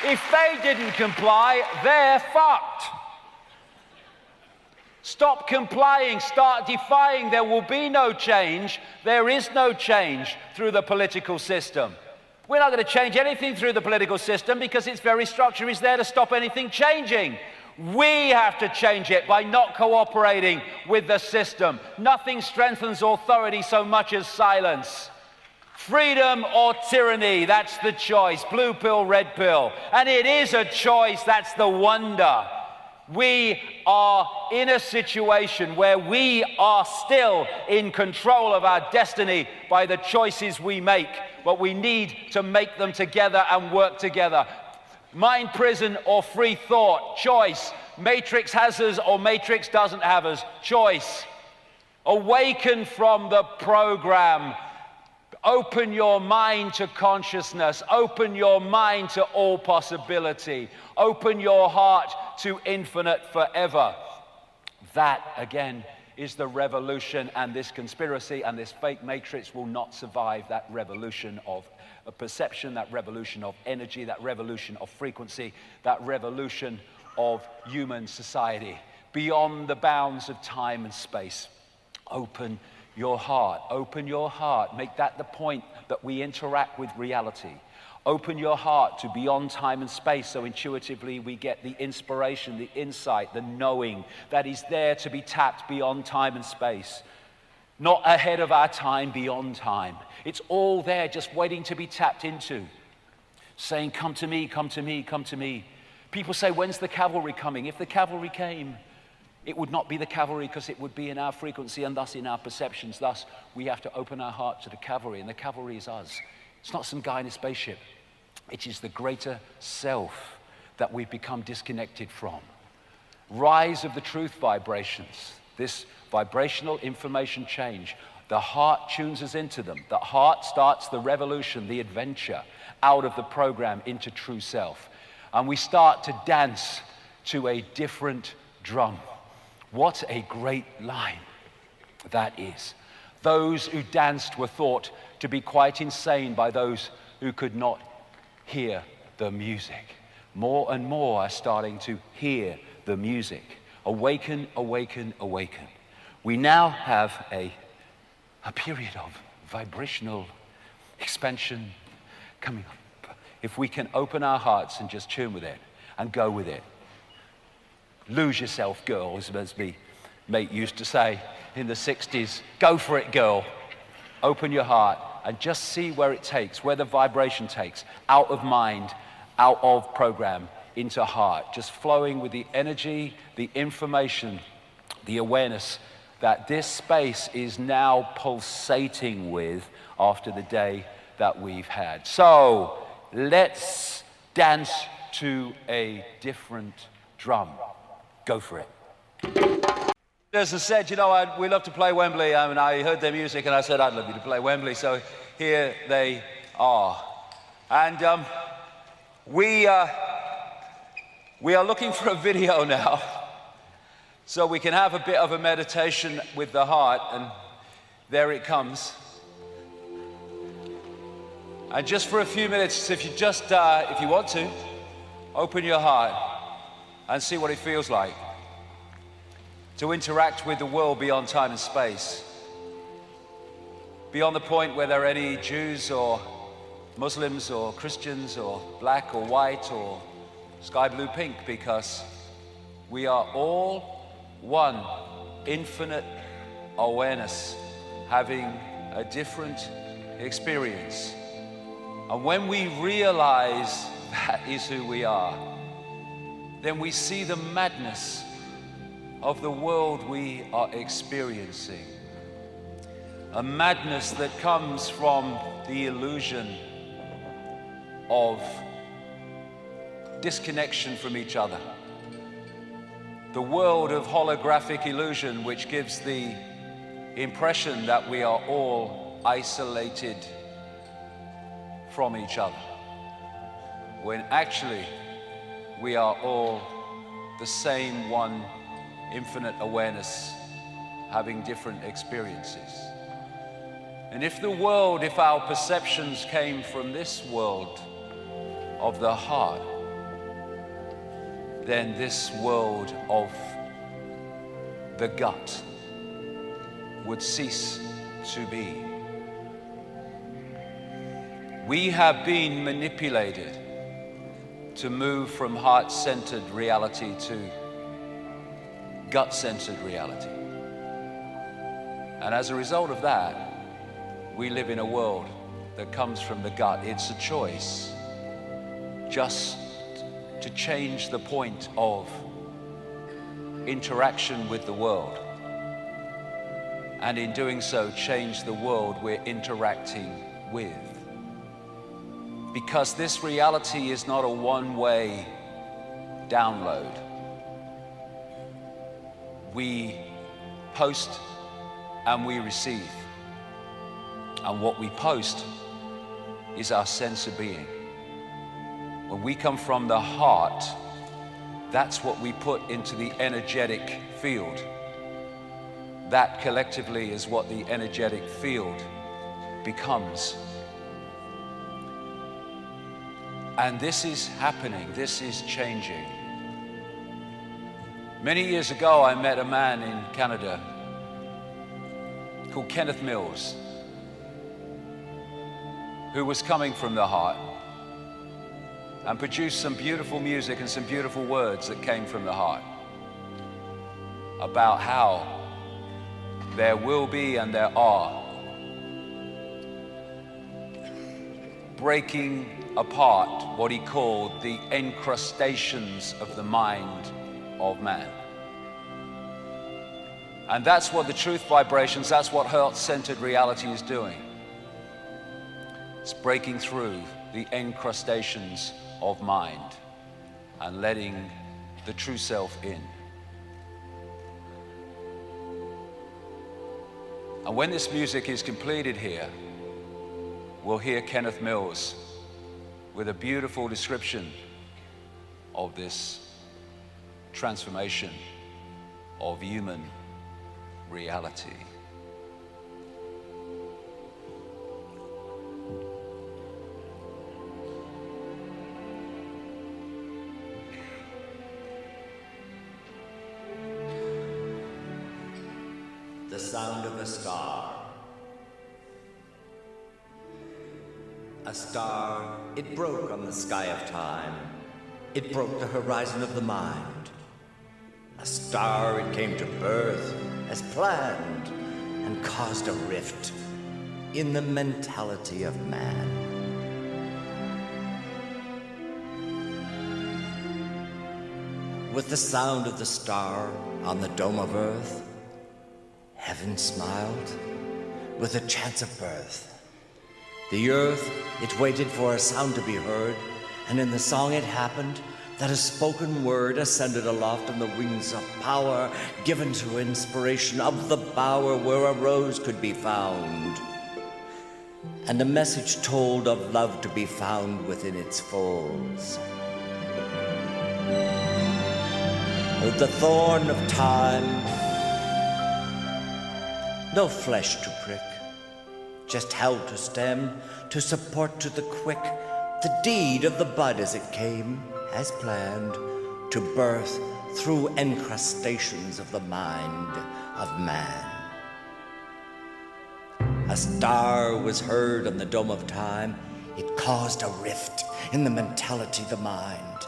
If they didn't comply, they're fucked. Stop complying, start defying. There will be no change. There is no change through the political system. We're not going to change anything through the political system because its very structure is there to stop anything changing. We have to change it by not cooperating with the system. Nothing strengthens authority so much as silence. Freedom or tyranny, that's the choice. Blue pill, red pill. And it is a choice, that's the wonder. We are in a situation where we are still in control of our destiny by the choices we make, but we need to make them together and work together. Mind prison or free thought, choice. Matrix has us or Matrix doesn't have us, choice. Awaken from the program. Open your mind to consciousness. Open your mind to all possibility. Open your heart to infinite forever. That, again, is the revolution, and this conspiracy and this fake matrix will not survive that revolution of perception, that revolution of energy, that revolution of frequency, that revolution of human society beyond the bounds of time and space. Open your heart. Open your heart. Make that the point that we interact with reality. Open your heart to beyond time and space, so intuitively we get the inspiration, the insight, the knowing that is there to be tapped beyond time and space. Not ahead of our time, beyond time. It's all there just waiting to be tapped into. Saying, come to me, come to me, come to me. People say, when's the cavalry coming? If the cavalry came, it would not be the cavalry, because it would be in our frequency and thus in our perceptions. Thus, we have to open our heart to the cavalry, and the cavalry is us. It's not some guy in a spaceship. It is the greater self that we've become disconnected from. Rise of the truth vibrations, this vibrational information change. The heart tunes us into them. The heart starts the revolution, the adventure out of the program into true self. And we start to dance to a different drum. What a great line that is. Those who danced were thought to be quite insane by those who could not hear the music. More and more are starting to hear the music. Awaken, awaken, awaken. We now have a period of vibrational expansion coming up. If we can open our hearts and just tune with it and go with it. Lose yourself, girls, as my mate used to say in the 60s. Go for it, girl. Open your heart and just see where it takes, where the vibration takes, out of mind, out of program, into heart, just flowing with the energy, the information, the awareness that this space is now pulsating with after the day that we've had. So let's dance to a different drum. Go for it. As I said, you know, we love to play Wembley. I mean, I heard their music and I said, I'd love you to play Wembley. So here they are. And we are looking for a video now, so we can have a bit of a meditation with the heart. And there it comes. And just for a few minutes, if you want to, open your heart and see what it feels like to interact with the world beyond time and space, beyond the point where there are any Jews or Muslims or Christians or black or white or sky blue pink, because we are all one infinite awareness having a different experience. And when we realize that is who we are, then we see the madness of the world we are experiencing. A madness that comes from the illusion of disconnection from each other. The world of holographic illusion, which gives the impression that we are all isolated from each other, when actually we are all the same one infinite awareness having different experiences. And if our perceptions came from this world of the heart, then this world of the gut would cease to be. We have been manipulated to move from heart-centered reality to gut-centered reality. And as a result of that, we live in a world that comes from the gut. It's a choice just to change the point of interaction with the world. And in doing so, change the world we're interacting with. Because this reality is not a one-way download. We post and we receive. And what we post is our sense of being. When we come from the heart, that's what we put into the energetic field. that collectively is what the energetic field becomes. And this is happening, this is changing. Many years ago, I met a man in Canada called Kenneth Mills, who was coming from the heart and produced some beautiful music and some beautiful words that came from the heart about how there will be and there are breaking apart what he called the encrustations of the mind of man. And that's what the truth vibrations, that's what heart-centered reality is doing. It's breaking through the encrustations of mind and letting the true self in. And when this music is completed here, we'll hear Kenneth Mills with a beautiful description of this transformation of human reality. The sound of a star. A star, it broke on the sky of time. It broke the horizon of the mind. A star, it came to birth as planned and caused a rift in the mentality of man. With the sound of the star on the dome of earth, heaven smiled with a chance of birth. The earth, it waited for a sound to be heard, and in the song it happened that a spoken word ascended aloft on the wings of power, given to inspiration of the bower where a rose could be found, and a message told of love to be found within its folds. The thorn of time, no flesh to prick, just held to stem, to support to the quick, the deed of the bud as it came, as planned, to birth through encrustations of the mind of man. A star was heard on the dome of time. It caused a rift in the mentality of the mind,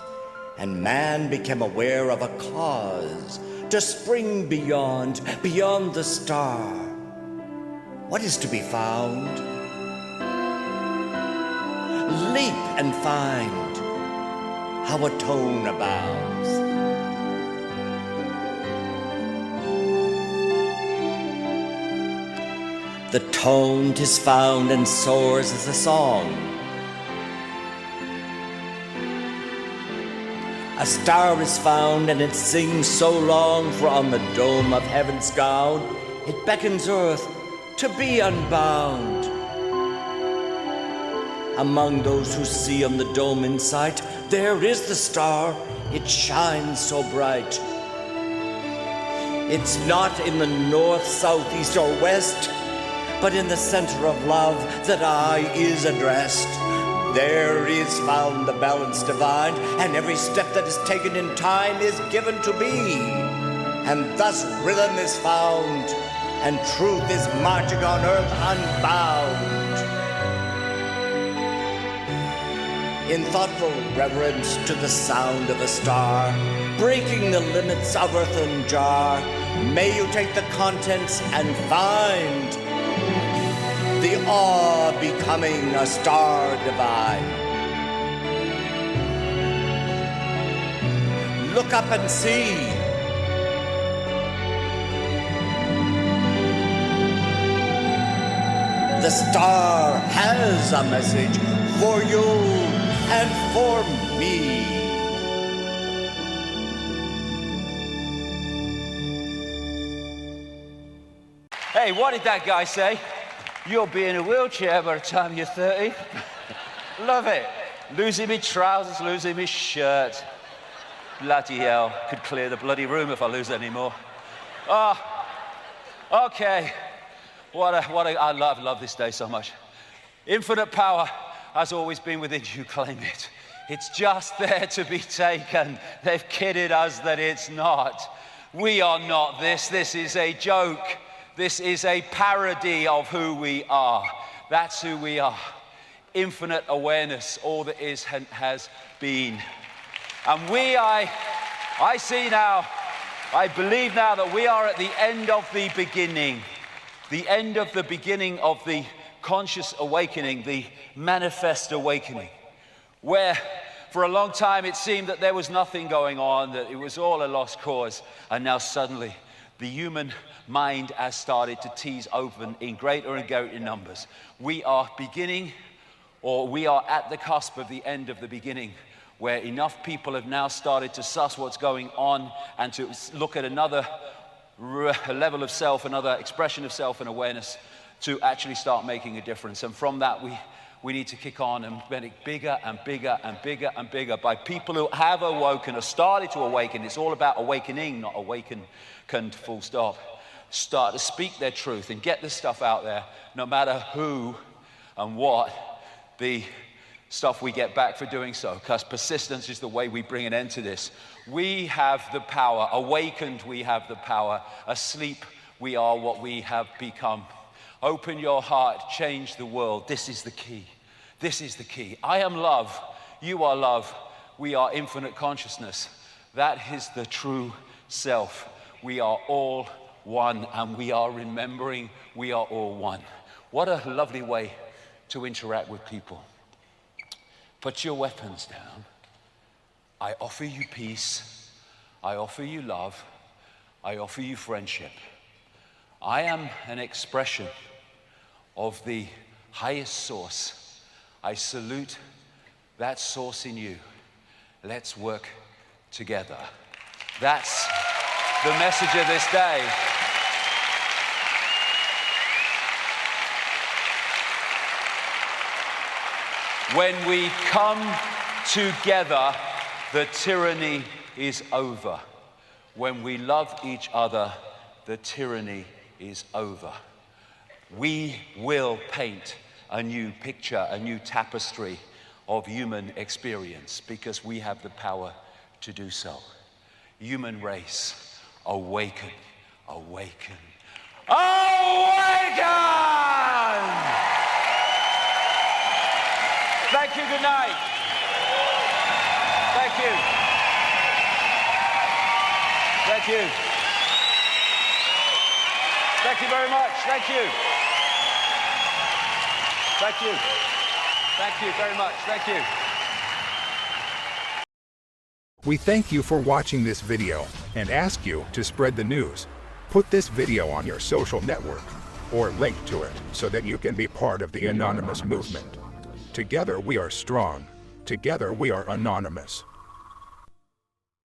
and man became aware of a cause to spring beyond the star. What is to be found? Leap and find how a tone abounds. The tone 'tis found and soars as a song. A star is found and it sings so long, for on the dome of heaven's gown it beckons earth to be unbound. Among those who see on the dome in sight, there is the star, it shines so bright. It's not in the north, south, east, or west, but in the center of love that eye is addressed. There is found the balance divine, and every step that is taken in time is given to be. And thus rhythm is found, and truth is marching on earth unbound. In thoughtful reverence to the sound of a star, breaking the limits of earthen jar, may you take the contents and find the awe becoming a star divine. Look up and see. The star has a message for you and for me. Hey, what did that guy say? You'll be in a wheelchair by the time you're 30. Love it. Losing me trousers, losing me shirt. Bloody hell. Could clear the bloody room if I lose any more. Okay. I love this day so much. Infinite power has always been within you. Claim it. It's just there to be taken. They've kidded us that it's not. We are not this. This is a joke. This is a parody of who we are. That's who we are. Infinite awareness, all that is and has been. And I see now, I believe now that we are at the end of the beginning. The end of the beginning of the conscious awakening, the manifest awakening, where for a long time it seemed that there was nothing going on, that it was all a lost cause, and now suddenly the human mind has started to tease open in greater and greater numbers. We are beginning, or we are at the cusp of the end of the beginning, where enough people have now started to suss what's going on and to look at another level of self, another expression of self and awareness, to actually start making a difference. And from that, we need to kick on and make it bigger and bigger and bigger and bigger by people who have awoken or started to awaken. It's all about awakening, not awakened, full stop. Start to speak their truth and get this stuff out there, no matter who and what the stuff we get back for doing so, because persistence is the way we bring an end to this. We have the power. Awakened, we have the power. Asleep, we are what we have become. Open your heart, change the world. This is the key. This is the key. I am love. You are love. We are infinite consciousness. That is the true self. We are all one, and we are remembering we are all one. What a lovely way to interact with people. Put your weapons down. I offer you peace. I offer you love. I offer you friendship. I am an expression of the highest source. I salute that source in you. Let's work together. That's the message of this day. When we come together, the tyranny is over. When we love each other, the tyranny is over. We will paint a new picture, a new tapestry of human experience, because we have the power to do so. Human race, awaken, awaken, awaken! Thank you, good night. Thank you. Thank you. Thank you very much. Thank you. Thank you. Thank you very much. Thank you. We thank you for watching this video and ask you to spread the news. Put this video on your social network or link to it so that you can be part of the anonymous movement. Together we are strong. Together we are anonymous.